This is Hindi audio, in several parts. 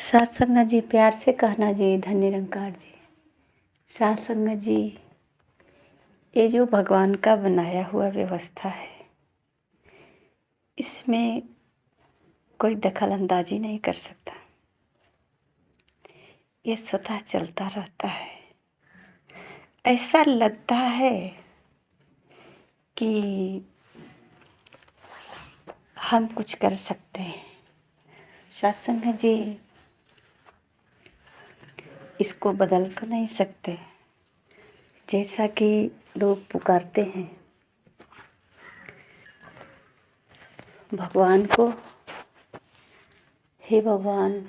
साथ संगत जी, प्यार से कहना जी, धन्य निरंकार जी। साथ संगत जी, ये जो भगवान का बनाया हुआ व्यवस्था है, इसमें कोई दखल अंदाजी नहीं कर सकता। ये स्वतः चलता रहता है। ऐसा लगता है कि हम कुछ कर सकते हैं। साथ संगत जी, इसको बदल तो नहीं सकते। जैसा कि लोग पुकारते हैं भगवान को, हे भगवान,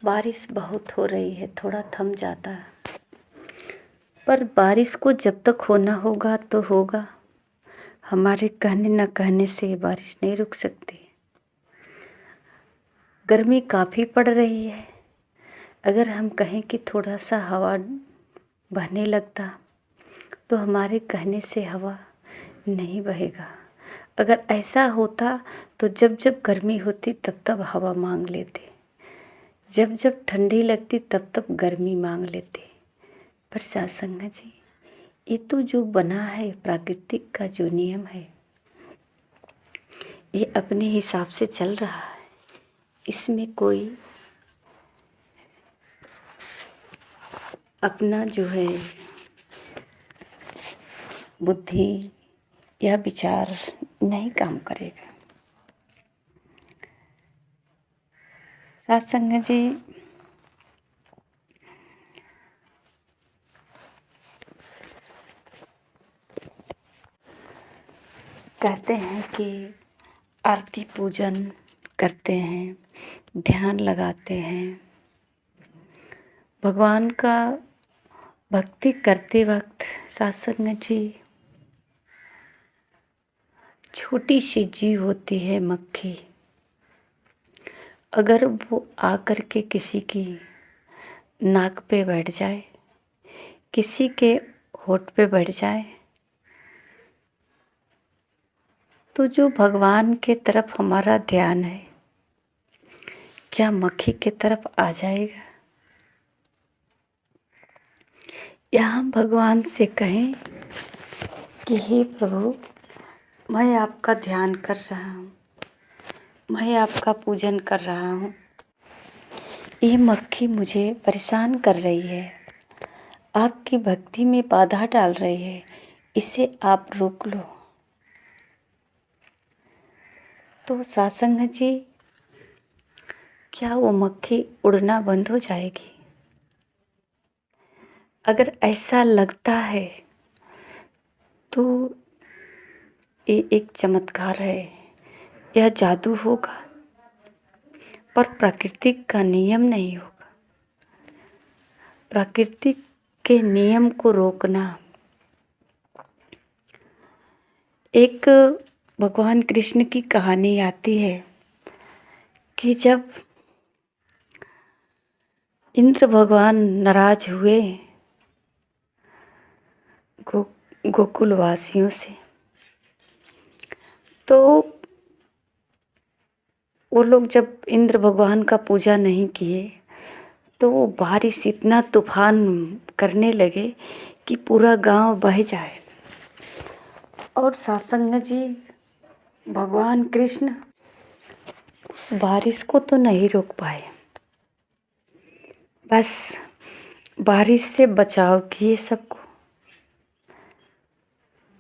बारिश बहुत हो रही है, थोड़ा थम जाता है। पर बारिश को जब तक होना होगा तो होगा। हमारे कहने न कहने से बारिश नहीं रुक सकती। गर्मी काफ़ी पड़ रही है। अगर हम कहें कि थोड़ा सा हवा बहने लगता तो हमारे कहने से हवा नहीं बहेगा। अगर ऐसा होता तो जब जब गर्मी होती तब तब हवा मांग लेते, जब जब ठंडी लगती तब तब गर्मी मांग लेते। पर साथ संगत जी, ये तो जो बना है प्राकृतिक का जो नियम है, ये अपने हिसाब से चल रहा है। इसमें कोई अपना जो है बुद्धि या विचार नहीं काम करेगा। साथ संगत जी, कहते हैं कि आरती पूजन करते हैं, ध्यान लगाते हैं। भगवान का भक्ति करते वक्त साथ संगत जी, छोटी सी जीव होती है मक्खी। अगर वो आकर के किसी की नाक पे बैठ जाए, किसी के होठ पे बैठ जाए, तो जो भगवान के तरफ हमारा ध्यान है, क्या मक्खी के तरफ आ जाएगा? या हम भगवान से कहें कि हे प्रभु, मैं आपका ध्यान कर रहा हूँ, मैं आपका पूजन कर रहा हूँ, ये मक्खी मुझे परेशान कर रही है, आपकी भक्ति में बाधा डाल रही है, इसे आप रोक लो। तो साथ संगत जी, क्या वो मक्खी उड़ना बंद हो जाएगी? अगर ऐसा लगता है तो ये एक चमत्कार है या जादू होगा, पर प्राकृतिक का नियम नहीं होगा। प्राकृतिक के नियम को रोकना, एक भगवान कृष्ण की कहानी आती है कि जब इंद्र भगवान नाराज हुए गोकुल वासियों से, तो वो लोग जब इंद्र भगवान का पूजा नहीं किए तो वो बारिश इतना तूफान करने लगे कि पूरा गांव बह जाए। और साथ संगत जी, भगवान कृष्ण उस बारिश को तो नहीं रोक पाए, बस बारिश से बचाव किए सबको।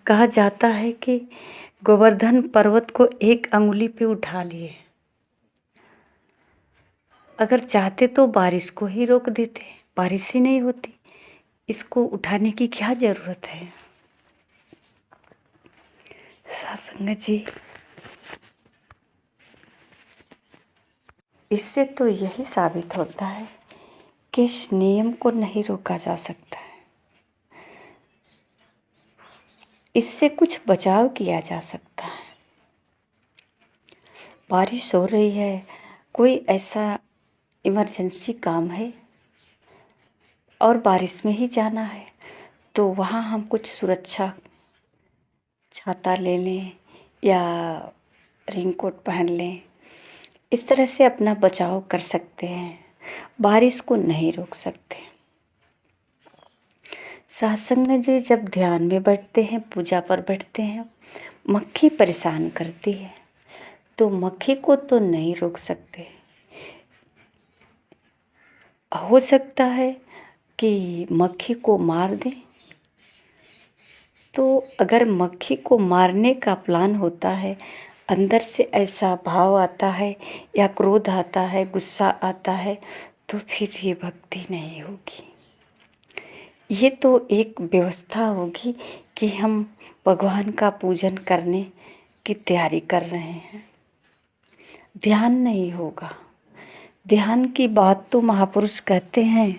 कहा जाता है कि गोवर्धन पर्वत को एक अंगुली पे उठा लिए। अगर चाहते तो बारिश को ही रोक देते, बारिश ही नहीं होती। इसको उठाने की क्या ज़रूरत है? साथ संगत जी, इससे तो यही साबित होता है कि इस नियम को नहीं रोका जा सकता है। इससे कुछ बचाव किया जा सकता है। बारिश हो रही है, कोई ऐसा इमरजेंसी काम है और बारिश में ही जाना है, तो वहाँ हम कुछ सुरक्षा, छाता ले लें या रेनकोट पहन लें, इस तरह से अपना बचाव कर सकते हैं। बारिश को नहीं रोक सकते। सत्संग जी जब ध्यान में बैठते हैं, पूजा पर बैठते हैं, मक्खी परेशान करती है तो मक्खी को तो नहीं रोक सकते। हो सकता है कि मक्खी को मार दें, तो अगर मक्खी को मारने का प्लान होता है, अंदर से ऐसा भाव आता है या क्रोध आता है, गुस्सा आता है, तो फिर ये भक्ति नहीं होगी। ये तो एक व्यवस्था होगी कि हम भगवान का पूजन करने की तैयारी कर रहे हैं, ध्यान नहीं होगा। ध्यान की बात तो महापुरुष कहते हैं,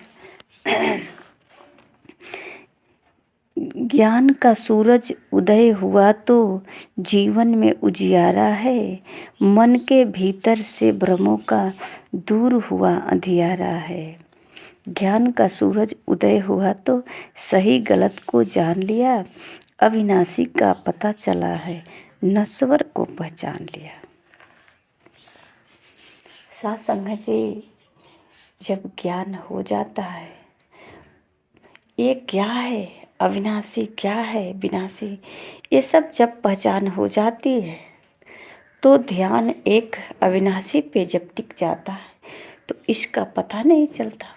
ज्ञान का सूरज उदय हुआ तो जीवन में उजियारा है, मन के भीतर से भ्रमों का दूर हुआ अंधियारा है। ज्ञान का सूरज उदय हुआ तो सही गलत को जान लिया, अविनाशी का पता चला है, नश्वर को पहचान लिया। साथ संगत जी, जब ज्ञान हो जाता है, ये क्या है अविनाशी, क्या है विनाशी, ये सब जब पहचान हो जाती है तो ध्यान एक अविनाशी पे जब टिक जाता है तो इसका पता नहीं चलता।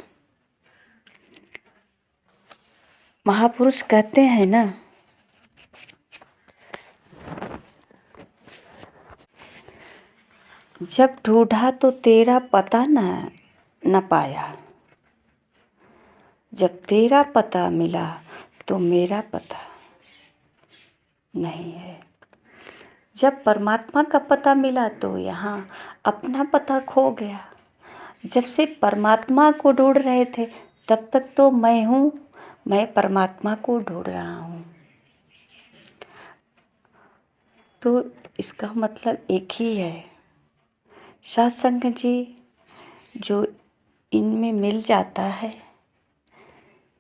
महापुरुष कहते हैं ना, जब ढूंढा तो तेरा पता न पाया, जब तेरा पता मिला तो मेरा पता नहीं है। जब परमात्मा का पता मिला तो यहाँ अपना पता खो गया। जब से परमात्मा को ढूंढ रहे थे तब तक तो मैं हूँ, मैं परमात्मा को ढूंढ रहा हूँ। तो इसका मतलब एक ही है। सत्संग जी जो इनमें मिल जाता है,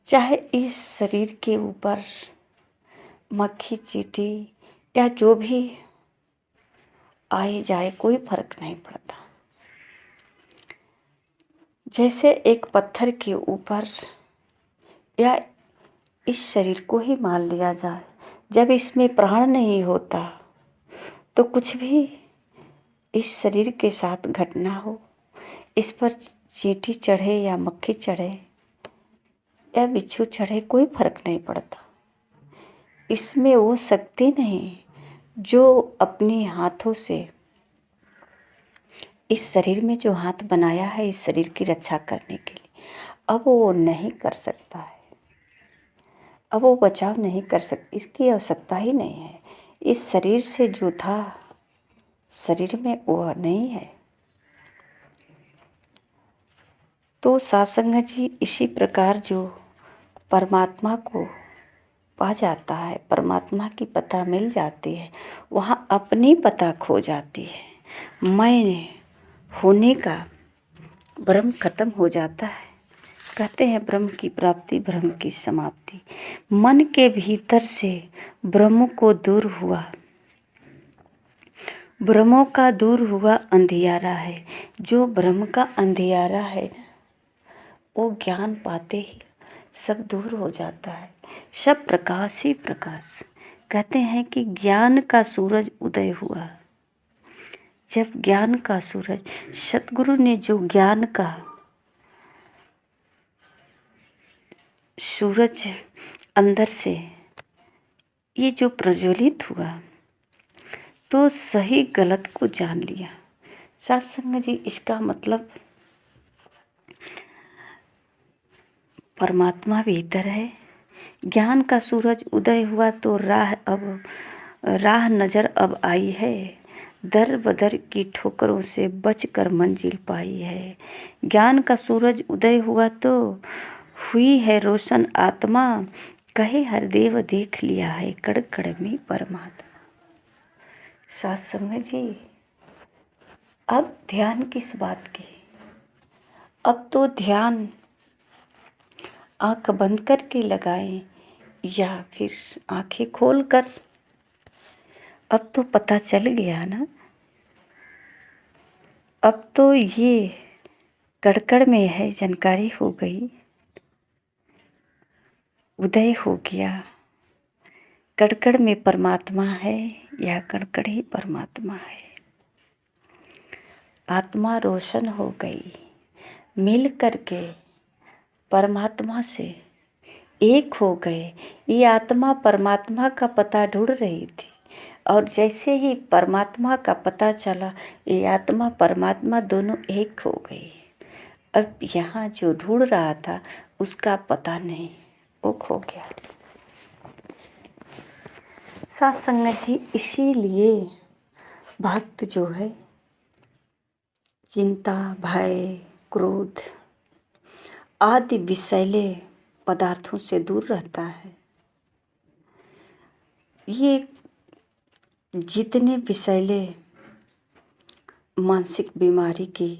चाहे इस शरीर के ऊपर मक्खी चींटी या जो भी आए जाए कोई फर्क नहीं पड़ता। जैसे एक पत्थर के ऊपर या इस शरीर को ही मान लिया जाए, जब इसमें प्राण नहीं होता तो कुछ भी इस शरीर के साथ घटना हो, इस पर चींटी चढ़े या मक्खी चढ़े या बिच्छू चढ़े, कोई फर्क नहीं पड़ता। इसमें वो शक्ति नहीं जो अपने हाथों से इस शरीर में जो हाथ बनाया है इस शरीर की रक्षा करने के लिए, अब वो नहीं कर सकता है, अब वो बचाव नहीं कर सकता, इसकी आवश्यकता ही नहीं है। इस शरीर से जो था शरीर में वो नहीं है। तो सत्संग जी इसी प्रकार जो परमात्मा को पा जाता है, परमात्मा की पता मिल जाती है, वहाँ अपनी पता खो जाती है। मैं होने का भ्रम खत्म हो जाता है। कहते हैं ब्रह्म की प्राप्ति भ्रम की समाप्ति। मन के भीतर से भ्रम को दूर हुआ, भ्रमों का दूर हुआ अंधियारा है। जो भ्रम का अंधियारा है वो ज्ञान पाते ही सब दूर हो जाता है, सब प्रकाश ही प्रकाश। कहते हैं कि ज्ञान का सूरज उदय हुआ। जब ज्ञान का सूरज, सतगुरु ने जो ज्ञान का सूरज अंदर से ये जो प्रज्वलित हुआ तो सही गलत को जान लिया। सत्संग जी इसका मतलब परमात्मा भीतर है। ज्ञान का सूरज उदय हुआ तो राह नजर अब आई है, दर बदर की ठोकरों से बचकर मंजिल पाई है। ज्ञान का सूरज उदय हुआ तो हुई है रोशन आत्मा, कहे हर देव देख लिया है कड़ कड़ में परमात्मा। सत्संग जी अब ध्यान किस बात की, अब तो ध्यान आँख बंद करके लगाएं या फिर आँखें खोल कर, अब तो पता चल गया ना। अब तो ये कड़कड़ में है जानकारी हो गई, उदय हो गया। कड़कड़ में परमात्मा है या कड़कड़ ही परमात्मा है। आत्मा रोशन हो गई, मिल करके परमात्मा से एक हो गए। ये आत्मा परमात्मा का पता ढूंढ रही थी और जैसे ही परमात्मा का पता चला, ये आत्मा परमात्मा दोनों एक हो गई। अब यहाँ जो ढूंढ रहा था उसका पता नहीं, वो खो गया। साथ संगत जी, इसीलिए भक्त जो है चिंता, भय, क्रोध आदि विषैले पदार्थों से दूर रहता है। ये जितने विषैले मानसिक बीमारी की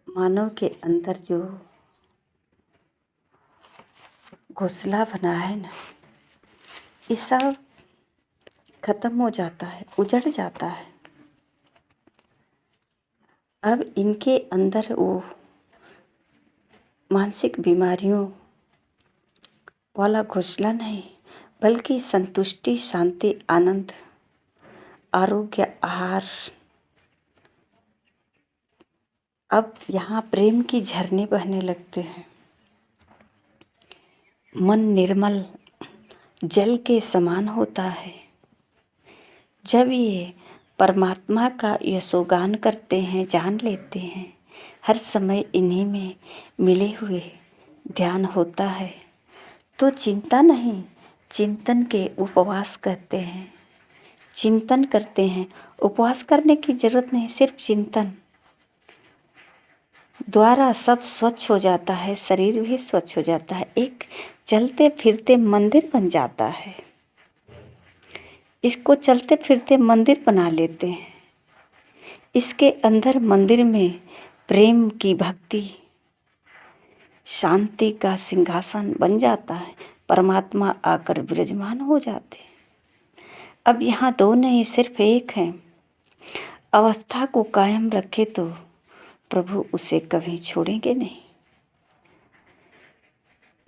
मानव के अंदर जो घोंसला बना है ना, ये सब खत्म हो जाता है, उजड़ जाता है। अब इनके अंदर वो मानसिक बीमारियों वाला घोंसला नहीं, बल्कि संतुष्टि, शांति, आनंद, आरोग्य, आहार। अब यहाँ प्रेम की झरने बहने लगते हैं। मन निर्मल जल के समान होता है। जब ये परमात्मा का यशोगान करते हैं, जान लेते हैं, हर समय इन्हीं में मिले हुए ध्यान होता है, तो चिंता नहीं, चिंतन के उपवास करते हैं, चिंतन करते हैं। उपवास करने की जरूरत नहीं, सिर्फ चिंतन द्वारा सब स्वच्छ हो जाता है, शरीर भी स्वच्छ हो जाता है। एक चलते फिरते मंदिर बन जाता है। इसको चलते फिरते मंदिर बना लेते हैं। इसके अंदर मंदिर में प्रेम की भक्ति, शांति का सिंहासन बन जाता है। परमात्मा आकर विराजमान हो जाते हैं। अब यहाँ दो नहीं, सिर्फ एक है। अवस्था को कायम रखे तो प्रभु उसे कभी छोड़ेंगे नहीं।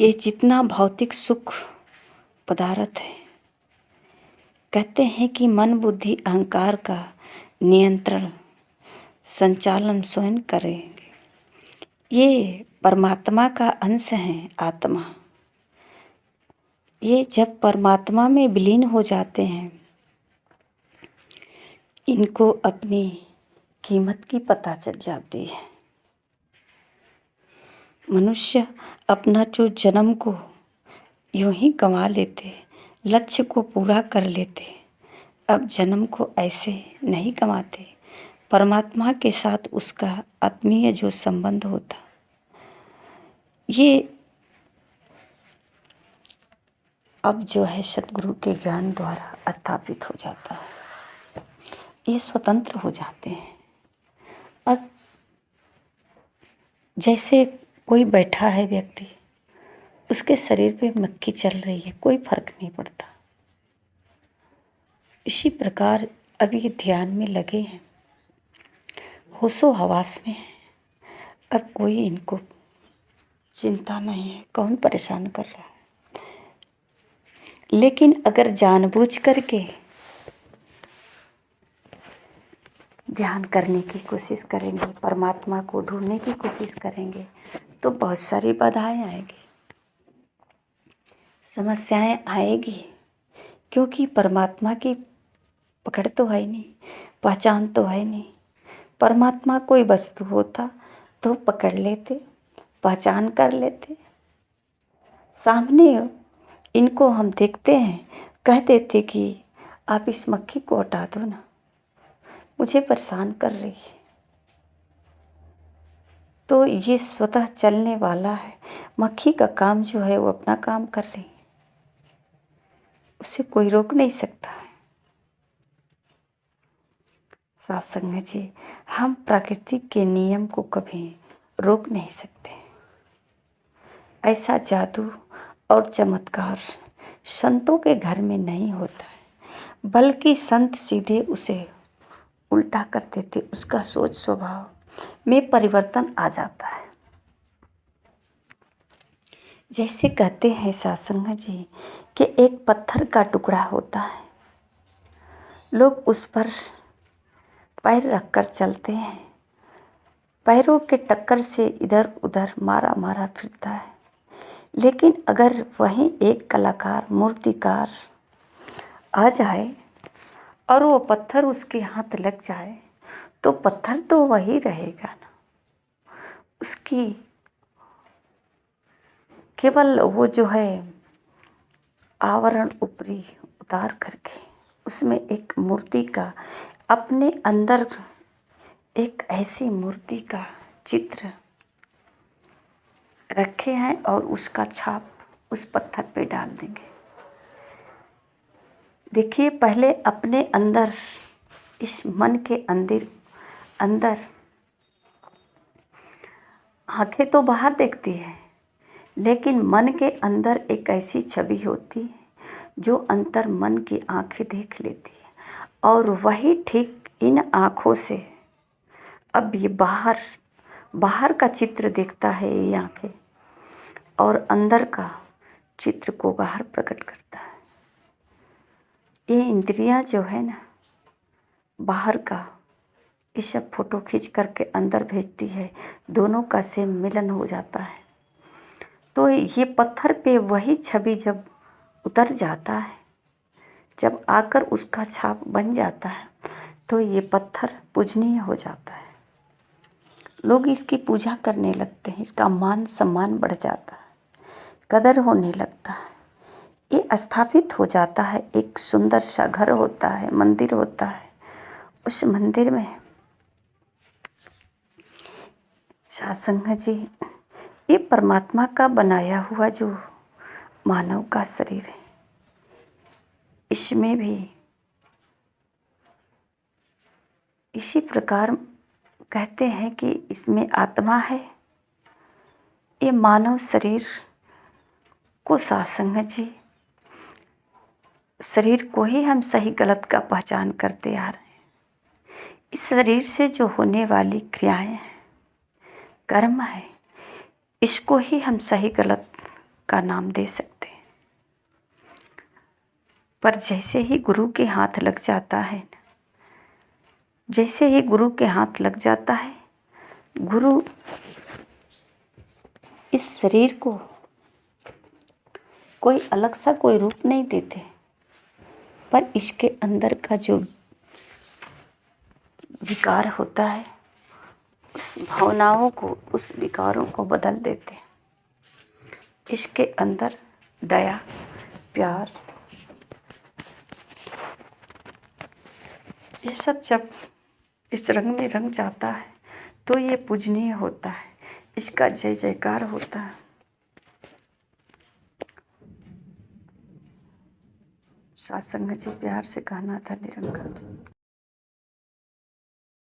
ये जितना भौतिक सुख पदार्थ है, कहते हैं कि मन, बुद्धि, अहंकार का नियंत्रण, संचालन स्वयं करेंगे। ये परमात्मा का अंश है, आत्मा। ये जब परमात्मा में विलीन हो जाते हैं, इनको अपनी कीमत की पता चल जाती है। मनुष्य अपना जो जन्म को यूं ही गंवा लेते, लक्ष्य को पूरा कर लेते। अब जन्म को ऐसे नहीं गंवाते। परमात्मा के साथ उसका आत्मीय जो संबंध होता, ये अब जो है सतगुरु के ज्ञान द्वारा स्थापित हो जाता है। ये स्वतंत्र हो जाते हैं। अब जैसे कोई बैठा है व्यक्ति, उसके शरीर पे मक्खी चल रही है, कोई फर्क नहीं पड़ता। इसी प्रकार अब ये ध्यान में लगे हैं, होशो हवास में है। अब कोई इनको चिंता नहीं है, कौन परेशान कर रहा है। लेकिन अगर जानबूझ करके ध्यान करने की कोशिश करेंगे, परमात्मा को ढूंढने की कोशिश करेंगे, तो बहुत सारी बाधाएं आएगी, समस्याएं आएगी। क्योंकि परमात्मा की पकड़ तो है नहीं, पहचान तो है नहीं। परमात्मा कोई वस्तु होता तो पकड़ लेते, पहचान कर लेते। सामने इनको हम देखते हैं, कह देते कि आप इस मक्खी को हटा दो ना, मुझे परेशान कर रही है। तो ये स्वतः चलने वाला है। मक्खी का काम जो है वो अपना काम कर रही है, उसे कोई रोक नहीं सकता है। साथ संगत जी, हम प्रकृति के नियम को कभी रोक नहीं सकते। ऐसा जादू और चमत्कार संतों के घर में नहीं होता है, बल्कि संत सीधे उसे उल्टा कर देते। उसका सोच स्वभाव में परिवर्तन आ जाता है। जैसे कहते हैं सत्संग जी कि एक पत्थर का टुकड़ा होता है, लोग उस पर पैर रखकर चलते हैं, पैरों के टक्कर से इधर उधर मारा मारा फिरता है। लेकिन अगर वहीं एक कलाकार मूर्तिकार आ जाए और वो पत्थर उसके हाथ लग जाए तो पत्थर तो वही रहेगा ना, उसकी केवल वो जो है आवरण ऊपरी उतार करके उसमें एक मूर्ति का अपने अंदर एक ऐसी मूर्ति का चित्र रखे हैं और उसका छाप उस पत्थर पे डाल देंगे। देखिए, पहले अपने अंदर इस मन के अंदर आंखें तो बाहर देखती है, लेकिन मन के अंदर एक ऐसी छवि होती है जो अंतर मन की आंखें देख लेती है, और वही ठीक इन आँखों से अब ये बाहर का चित्र देखता है ये आंखें, और अंदर का चित्र को बाहर प्रकट करता है। ये इंद्रियां जो है ना, बाहर का ये सब फोटो खींच करके अंदर भेजती है, दोनों का से मिलन हो जाता है। तो ये पत्थर पे वही छवि जब उतर जाता है, जब आकर उसका छाप बन जाता है, तो ये पत्थर पूजनीय हो जाता है। लोग इसकी पूजा करने लगते हैं, इसका मान सम्मान बढ़ जाता है, कदर होने लगता है, ये स्थापित हो जाता है। एक सुंदर सा घर होता है, मंदिर होता है, उस मंदिर में सत्संग जी ये परमात्मा का बनाया हुआ जो मानव का शरीर है, इसमें भी इसी प्रकार कहते हैं कि इसमें आत्मा है। ये मानव शरीर को सत्संग जी शरीर को ही हम सही गलत का पहचान करते आ रहे हैं। इस शरीर से जो होने वाली क्रियाएं हैं, कर्म है, इसको ही हम सही गलत का नाम दे सकते हैं। पर जैसे ही गुरु के हाथ लग जाता है, जैसे ही गुरु के हाथ लग जाता है, गुरु इस शरीर को कोई अलग सा कोई रूप नहीं देते, पर इसके अंदर का जो विकार होता है, उस भावनाओं को, उस विकारों को बदल देते हैं। इसके अंदर दया, प्यार, ये सब जब इस रंग में रंग जाता है तो ये पूजनीय होता है, इसका जय जयकार होता है। सत्संग जी प्यार से कहना था निरंकार।